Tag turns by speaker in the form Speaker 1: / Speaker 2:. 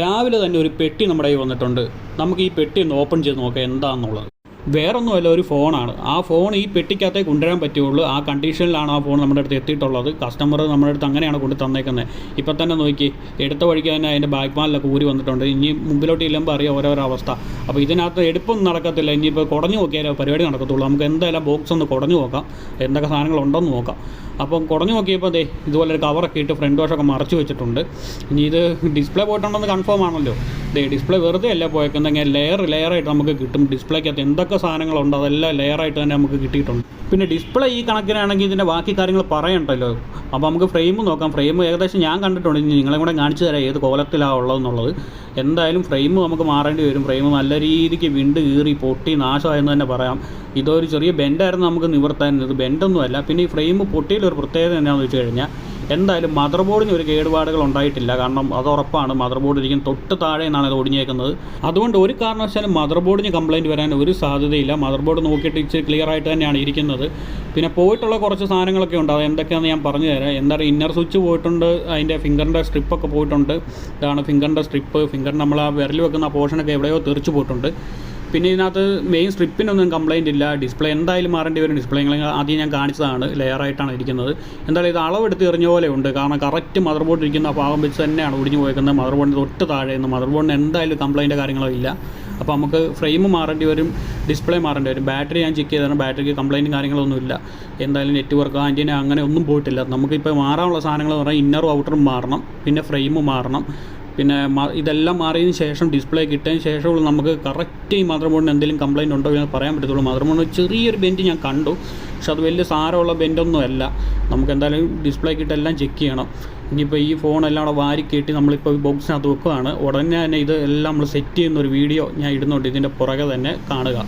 Speaker 1: രാവിലെ തന്നെ ഒരു പെട്ടി നമ്മുടെ കയ്യിൽ വന്നിട്ടുണ്ട്. നമുക്ക് ഈ പെട്ടി ഒന്ന് ഓപ്പൺ ചെയ്ത് നോക്കാം എന്താണെന്നുള്ളത്. വേറൊന്നുമല്ല, ഒരു ഫോണാണ്. ആ ഫോൺ ഈ പെട്ടിക്കകത്തേക്ക് കൊണ്ടുവരാൻ പറ്റുള്ളൂ. ആ കണ്ടീഷനിലാണ് ആ ഫോൺ നമ്മുടെ അടുത്ത് എത്തിയിട്ടുള്ളത്. കസ്റ്റമർ നമ്മുടെ അടുത്ത് അങ്ങനെയാണ് കൊണ്ട് തന്നേക്കുന്നത്. ഇപ്പം തന്നെ നോക്കി, എടുത്ത വഴിക്ക് തന്നെ അതിൻ്റെ ബാക്ക് പാനലൊക്കെ ഊരി വന്നിട്ടുണ്ട്. ഇനി മുമ്പിലോട്ട് ഇല്ലുമ്പോൾ അറിയാം ഓരോരോ അവസ്ഥ. അപ്പോൾ ഇതിനകത്ത് എടുപ്പൊന്നും നടക്കത്തില്ല. ഇനിയിപ്പോൾ കുടഞ്ഞു നോക്കിയാലേ പരിപാടി നടക്കത്തുള്ളൂ. നമുക്ക് എന്തായാലും ബോക്സ് ഒന്ന് കുടഞ്ഞു നോക്കാം, എന്തൊക്കെ സാധനങ്ങളുണ്ടോയെന്ന് നോക്കാം. അപ്പം കുടഞ്ഞു നോക്കിയപ്പോൾ ഇതുപോലെ ഒരു കവറൊക്കെ ഇട്ട് ഫ്രണ്ട് വാഷൊക്കെ മറച്ചു വെച്ചിട്ടുണ്ട്. ഇനി ഇത് ഡിസ്പ്ലേ പോയിട്ടുണ്ടെന്ന് കൺഫേം ആണല്ലോ. ഡിസ്പ്ലേ വെറുതെ അല്ല പോയേക്കുന്നെങ്കിൽ ലെയറായിട്ട് നമുക്ക് കിട്ടും. ഡിസ്പ്ലേക്കകത്ത് എന്തൊക്കെ സാധനങ്ങളുണ്ടോ അതെല്ലാം ലെയറായിട്ട് തന്നെ നമുക്ക് കിട്ടിയിട്ടുണ്ട്. പിന്നെ ഡിസ്പ്ലേ ഈ കണക്കിനാണെങ്കിൽ ഇതിൻ്റെ ബാക്കി കാര്യങ്ങൾ പറയണ്ടല്ലോ. അപ്പോൾ നമുക്ക് ഫ്രെയിം നോക്കാം. ഫ്രെയിം ഏകദേശം ഞാൻ കണ്ടിട്ടുണ്ട്. ഇനി നിങ്ങളെ കൂടെ കാണിച്ചു തരാം ഏത് കോലത്തിലാണ് ഉള്ളതെന്നുള്ളത്. എന്തായാലും ഫ്രെയിം നമുക്ക് മാറേണ്ടി വരും. ഫ്രെയിം നല്ല രീതിക്ക് വിണ്ട് കീറി പൊട്ടി നാശമായെന്ന് തന്നെ പറയാം. ഇതൊരു ചെറിയ ബെൻഡായിരുന്നു നമുക്ക് നിവർത്താൻ. ഇത് ബെൻഡൊന്നുമല്ല. പിന്നെ ഈ ഫ്രെയിം പൊട്ടിയിലൊരു പ്രത്യേകത എന്നാന്ന് വെച്ച് കഴിഞ്ഞാൽ എന്തായാലും മദർ ബോർഡിന് ഒരു കേടുപാടുകൾ ഉണ്ടായിട്ടില്ല. കാരണം അത് ഉറപ്പാണ്. മദർ ബോർഡ് ഇരിക്കും തൊട്ട് താഴെ നിന്നാണ് ഇത് ഒടിഞ്ഞേക്കുന്നത്. അതുകൊണ്ട് ഒരു കാരണവശാലും മദർ ബോർഡിന് കംപ്ലയിൻറ്റ് വരാൻ ഒരു സാധ്യതയില്ല. മദർ ബോർഡ് നോക്കിയിട്ട് ഇച്ചിരി ക്ലിയർ ആയിട്ട് തന്നെയാണ് ഇരിക്കുന്നത്. പിന്നെ പോയിട്ടുള്ള കുറച്ച് സാധനങ്ങളൊക്കെ ഉണ്ട്. അത് എന്തൊക്കെയാണെന്ന് ഞാൻ പറഞ്ഞു തരാം. എന്താണ്, ഇന്നർ സ്വിച്ച് പോയിട്ടുണ്ട്, അതിൻ്റെ ഫിംഗറിൻ്റെ സ്ട്രിപ്പൊക്കെ പോയിട്ടുണ്ട്. ഇതാണ് ഫിംഗറിൻ്റെ സ്ട്രിപ്പ്. ഫിംഗർ നമ്മൾ ആ വിരൽ വെക്കുന്ന ആ പോർഷനൊക്കെ എവിടെയോ തെറിച്ച് പോയിട്ടുണ്ട്. പിന്നെ ഇതിനകത്ത് മെയിൻ സ്ട്രിപ്പിനൊന്നും കംപ്ലയിൻ്റ് ഇല്ല. ഡിസ്പ്ലേ എന്തായാലും മാറേണ്ടി വരും. ഡിസ്പ്ലേ ആദ്യം ഞാൻ കാണിച്ചതാണ്, ലെയറായിട്ടാണ് ഇരിക്കുന്നത്. എന്തായാലും ഇത് അളവെടുത്ത് എറിഞ്ഞ പോലെ ഉണ്ട്. കാരണം കറക്റ്റ് മദർ ബോർഡ് ഇരിക്കുന്ന ആ ഭാഗം വെച്ച് തന്നെയാണ് ഒടിഞ്ഞു പോയിരിക്കുന്നത്. മദർ ബോർഡിന് തൊട്ട് താഴെ നിന്ന് മദർ ബോർഡിന് എന്തായാലും കംപ്ലയിൻ്റ് കാര്യങ്ങളോ ഇല്ല. അപ്പോൾ നമുക്ക് ഫ്രെയിം മാറേണ്ടി വരും, ഡിസ്പ്ലേ മാറേണ്ടി വരും. ബാറ്ററി ഞാൻ ചെക്ക് ചെയ്തതാണ്. ബാറ്ററിക്ക് കംപ്ലയിൻറ്റും കാര്യങ്ങളൊന്നും ഇല്ല. എന്തായാലും നെറ്റ്വർക്ക് ആൻറ്റിന അങ്ങനെ ഒന്നും പോയിട്ടില്ല. നമുക്കിപ്പോൾ മാറാനുള്ള സാധനങ്ങൾ എന്ന് പറഞ്ഞാൽ ഇന്നറും ഔട്ടറും മാറണം, പിന്നെ ഫ്രെയിം മാറണം. പിന്നെ ഇതെല്ലാം മാറിയതിന് ശേഷം ഡിസ്പ്ലേ കിട്ടിയതിന് ശേഷമുള്ള നമുക്ക് കറക്റ്റ് ഈ മദർ ബോർഡിന് എന്തെങ്കിലും കംപ്ലയിൻറ്റ് ഉണ്ടോ എന്ന് പറയാൻ പറ്റത്തുള്ളൂ. മദർ ബോർഡിന് ചെറിയൊരു ബെൻഡ് ഞാൻ കണ്ടു, പക്ഷെ അത് വലിയ സാരമുള്ള ബെൻഡൊന്നും അല്ല. നമുക്ക് എന്തായാലും ഡിസ്പ്ലേ കിട്ടെല്ലാം ചെക്ക് ചെയ്യണം. ഇനിയിപ്പോൾ ഈ ഫോണെല്ലാം അവിടെ വാരി കയറ്റി നമ്മളിപ്പോൾ ബോക്സിനകത്ത് വെക്കുകയാണ്. ഉടനെ തന്നെ ഇത് എല്ലാം നമ്മൾ സെറ്റ് ചെയ്യുന്നൊരു വീഡിയോ ഞാൻ ഇടുന്നുണ്ട്. ഇതിൻ്റെ പുറകെ തന്നെ കാണുക.